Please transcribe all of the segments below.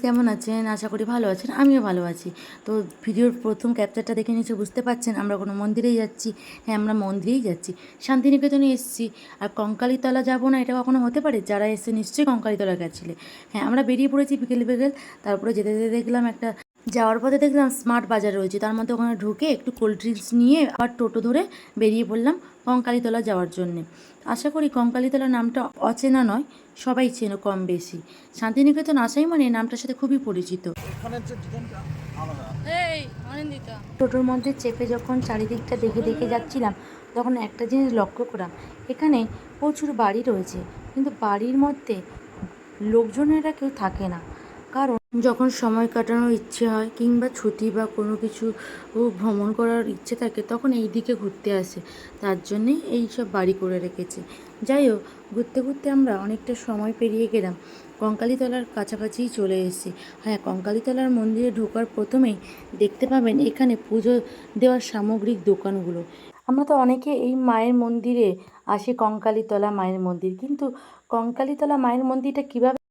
কেমন আছেন? আশা করি ভালো আছেন। আমিও ভালো আছি। তো ভিডিওর প্রথম ক্যাপচারটা দেখে নিশ্চয়ই বুঝতে পারছেন আমরা কোনো মন্দিরেই যাচ্ছি। হ্যাঁ, আমরা মন্দিরেই যাচ্ছি। শান্তিনিকেতনে এসেছি। আর কঙ্কালীতলা যাব না এটা কখনো হতে পারে? যারা এসে নিশ্চয়ই কঙ্কালীতলা গেছিলে। হ্যাঁ, আমরা বেরিয়ে পড়েছি বিকেল বিকেল। তারপরে যেতে যেতে দেখলাম একটা যাওয়ার পথে দেখলাম স্মার্ট বাজার রয়েছে। তার মধ্যে ওখানে ঢুকে একটু কোল্ড ড্রিঙ্কস নিয়ে আবার টোটো ধরে বেরিয়ে পড়লাম কঙ্কালীতলা যাওয়ার জন্যে। আশা করি কঙ্কালীতলা নামটা অচেনা নয়, সবাই চেনো কম বেশি। শান্তিনিকেতন আসাই মানে এই নামটার সাথে খুবই পরিচিত। টোটোর মধ্যে চেপে যখন চারিদিকটা দেখে দেখে যাচ্ছিলাম তখন একটা জিনিস লক্ষ্য করলাম, এখানে প্রচুর বাড়ি রয়েছে, কিন্তু বাড়ির মধ্যে লোকজনেরা কেউ থাকে না। কারণ যখন সময় কাটানোর ইচ্ছে হয় কিংবা ছুটি বা কোনো কিছু ভ্রমণ করার ইচ্ছে থাকে তখন এই দিকে ঘুরতে আসে, তার জন্যেই এই সব বাড়ি করে রেখেছে। যাই হোক, ঘুরতে ঘুরতে আমরা অনেকটা সময় পেরিয়ে গেলাম, কঙ্কালীতলার কাছাকাছিই চলে এসেছি। হ্যাঁ, কঙ্কালীতলার মন্দিরে ঢোকার প্রথমেই দেখতে পাবেন এখানে পুজো দেওয়ার সামগ্রিক দোকানগুলো। আমরা তো অনেকে এই মায়ের মন্দিরে আসি, কঙ্কালীতলা মায়ের মন্দির, কিন্তু কঙ্কালীতলা মায়ের মন্দিরটা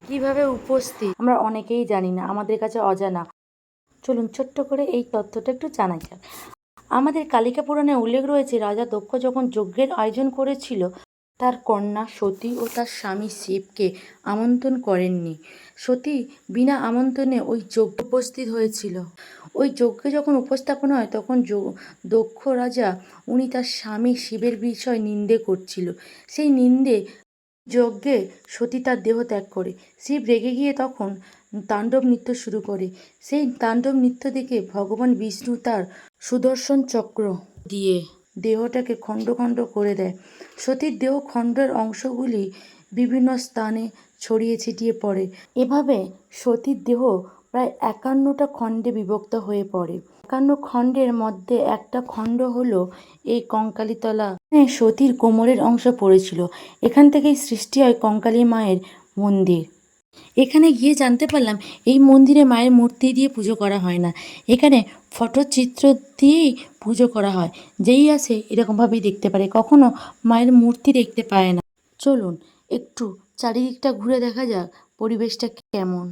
কিভাবে উপস্থিত আমরা অনেকেই জানি না, আমাদের কাছে অজানা। চলুন ছোট্ট করে এই তথ্যটা একটু জানা যাক। আমাদের কালিকা পুরাণে উল্লেখ রয়েছে, রাজা দক্ষ যখন যজ্ঞের আয়োজন করেছিল তার কন্যা সতী ও তার স্বামী শিবকে আমন্ত্রণ করেননি। সতী বিনা আমন্ত্রণে ওই যজ্ঞ উপস্থিত হয়েছিল। ওই যজ্ঞে যখন উপস্থাপন হয় তখন দক্ষ রাজা উনি তার স্বামী শিবের বিষয় নিন্দে করছিল। সেই নিন্দে যজ্ঞে সতী তার দেহ ত্যাগ করে। শিব রেগে গিয়ে তখন তাণ্ডব নৃত্য শুরু করে। সেই তাণ্ডব নৃত্য দেখে ভগবান বিষ্ণু তার সুদর্শন চক্র দিয়ে দেহটাকে খণ্ড খণ্ড করে দেয়। সতীর দেহ খণ্ডের অংশগুলি বিভিন্ন স্থানে ছড়িয়ে ছিটিয়ে পড়ে। এভাবে সতীর দেহ প্রায় 51টা খণ্ডে বিভক্ত হয়ে পড়ে। 51 খণ্ডের মধ্যে একটা খণ্ড হলো এই কঙ্কালীতলা। সতীর কোমরের অংশ পড়েছিল। এখান থেকেই সৃষ্টি হয় কঙ্কালী মায়ের মন্দির। এখানে গিয়ে জানতে পারলাম এই মন্দিরে মায়ের মূর্তি দিয়ে পুজো করা হয় না, এখানে ফটোচিত্র দিয়েই পুজো করা হয়। যেই আসে এরকমভাবেই দেখতে পারে, কখনো মায়ের মূর্তি দেখতে পায় না। চলুন একটু চারিদিকটা ঘুরে দেখা যাক পরিবেশটা কেমন।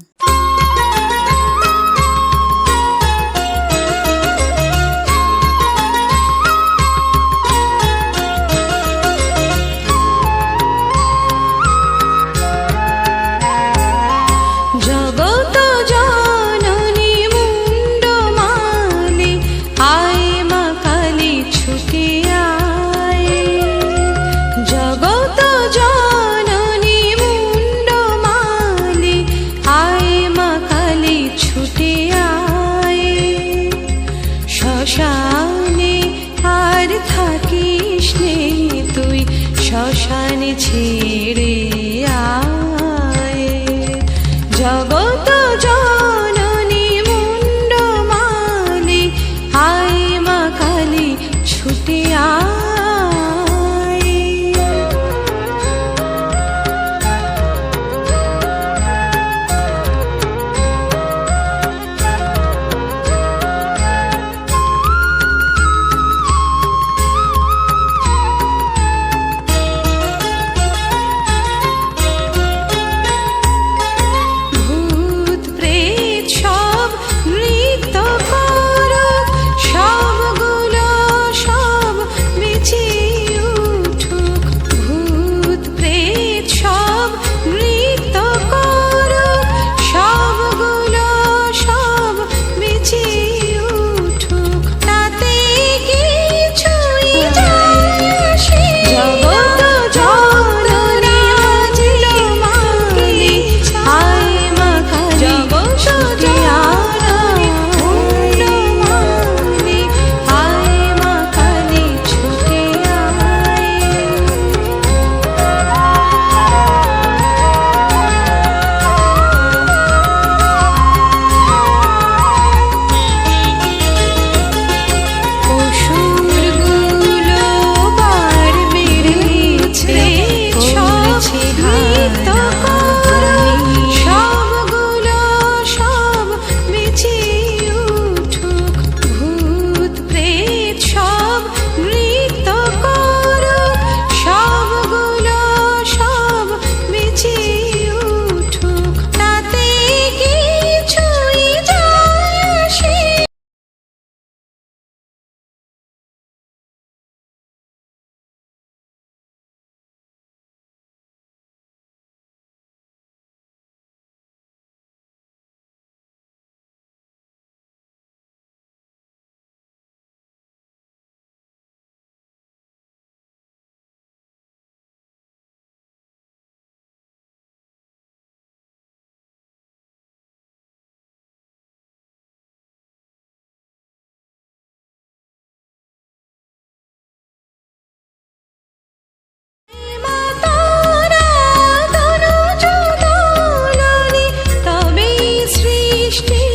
বৃষ্টি